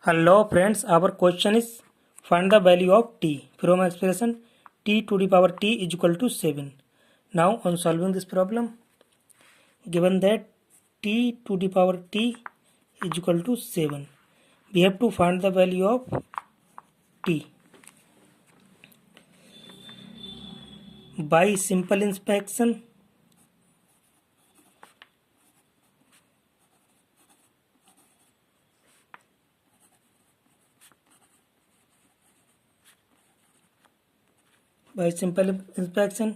Hello friends, our question is find the value of t from expression t to the power t is equal to 7. Now on solving this problem, given that t to the power t is equal to 7, we have to find the value of t. By simple inspection,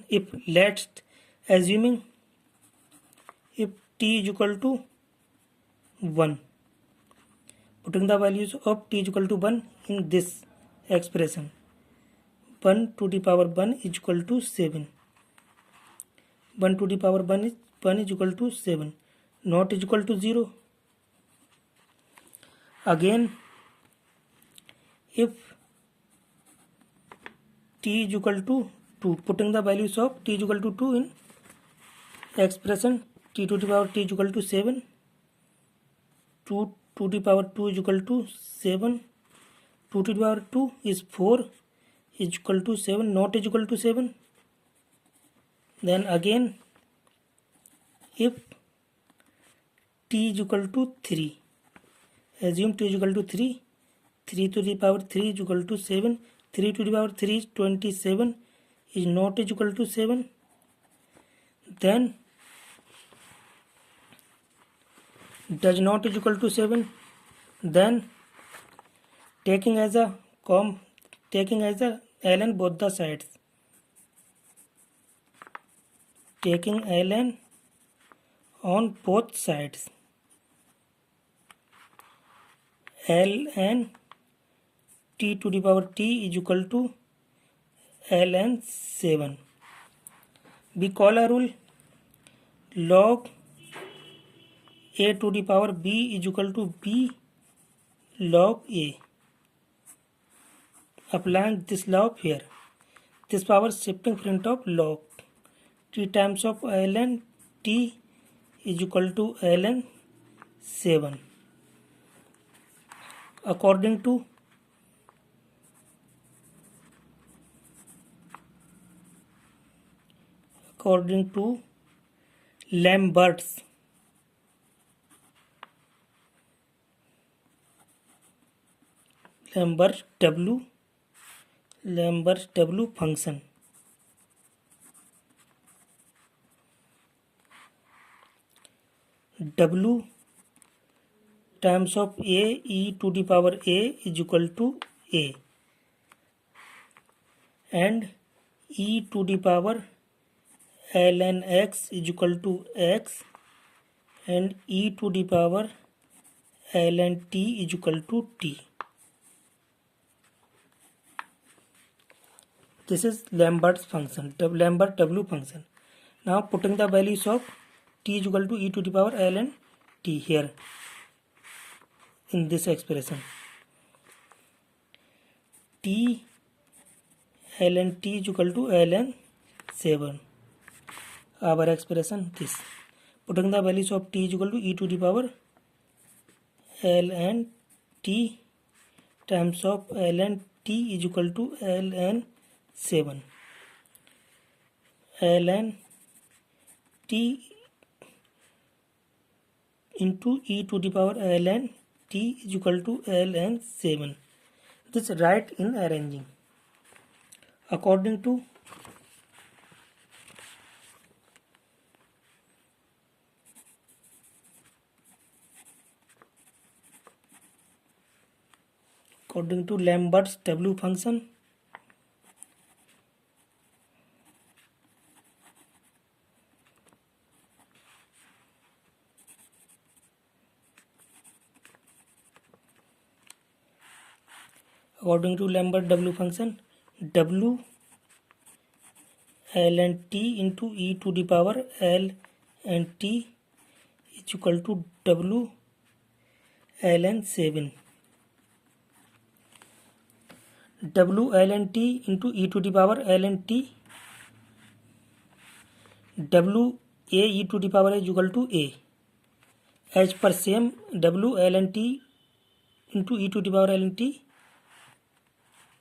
if let's assuming if t is equal to 1, putting the values of t is equal to 1 in this expression, 1 to the power 1 is equal to 7. 1 to the power 1 is equal to 7, not is equal to 0. Again, if t is equal to 2, putting the values of t is equal to 2 in expression t to the power t is equal to 7, 2 to the power 2 is equal to 7, 2 to the power 2 is 4 is equal to 7, not is equal to 7. Then again, if t is equal to 3, assume t is equal to 3, 3 to the power 3 is equal to 7, 3 to the power 3 is 27 is not is equal to 7. Then does not is equal to 7. Then taking as a ln both the sides, taking ln on both sides, ln t to the power t is equal to ln 7. We call a rule log a to the power b is equal to b log a. Applying this law here, this power shifting front of log t times of ln t is equal to ln 7. According to Lambert's W function, W times of a e to the power a is equal to a, and e to the power ln x is equal to x, and e to the power ln t is equal to t. This is Lambert's function, Lambert W function. Now putting the values of t is equal to e to the power ln t here in this expression, t ln t is equal to ln 7. Our expression this, putting the values of t is equal to e to the power ln t times of ln t is equal to ln 7, ln t into e to the power ln t is equal to ln 7. This right in arranging according to Lambert's W function. According to Lambert W function, W ln t into e to the power l and t is equal to W ln 7. W ln t into e to the power ln t, W a e to the power is equal to a. As per same, W ln t into e to the power ln t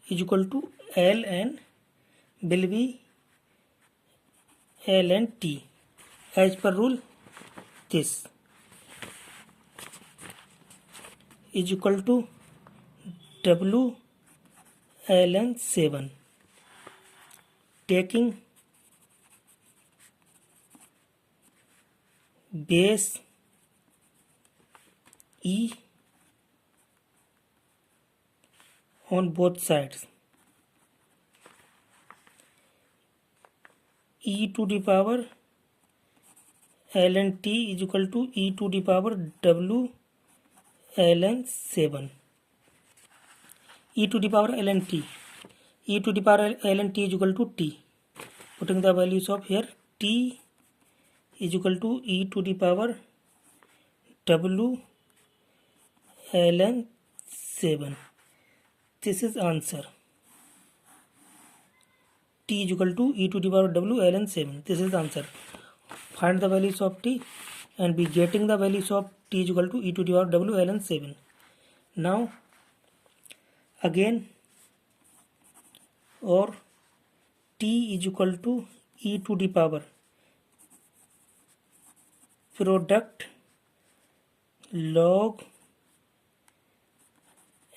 is equal to ln will be ln t. As per rule, this is equal to w ln 7. Taking base e on both sides, e to the power ln t is equal to e to the power w ln 7. E to the power ln t, e to the power ln t is equal to t. Putting the values of here, t is equal to e to the power w ln 7. This is answer. T is equal to e to the power w ln 7. This is the answer. Find the values of t and be getting the values of t is equal to e to the power w ln 7. Now again, or t is equal to e to the power product log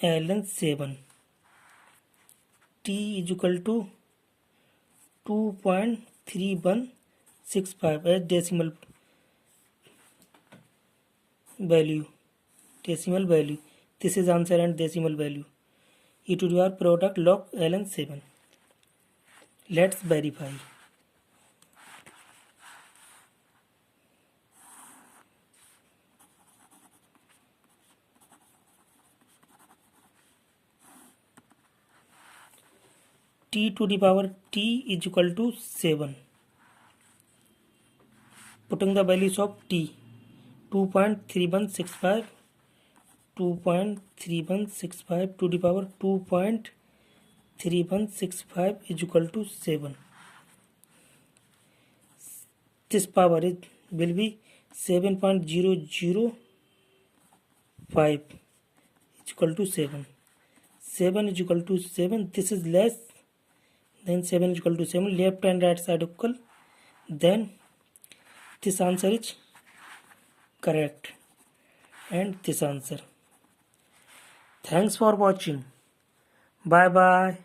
ln 7. t is equal to 2.3165 as decimal value. This is answer and decimal value. E to the power product log ln 7. Let's verify. T to the power t is equal to 7. Putting the values of t, 2.3165 to the power 2.3165 is equal to 7. This power will be 7.005 is equal to 7. 7 is equal to 7. This is less than 7 is equal to 7. Left and right side equal. Then this answer is correct. And this answer. Thanks for watching. Bye bye.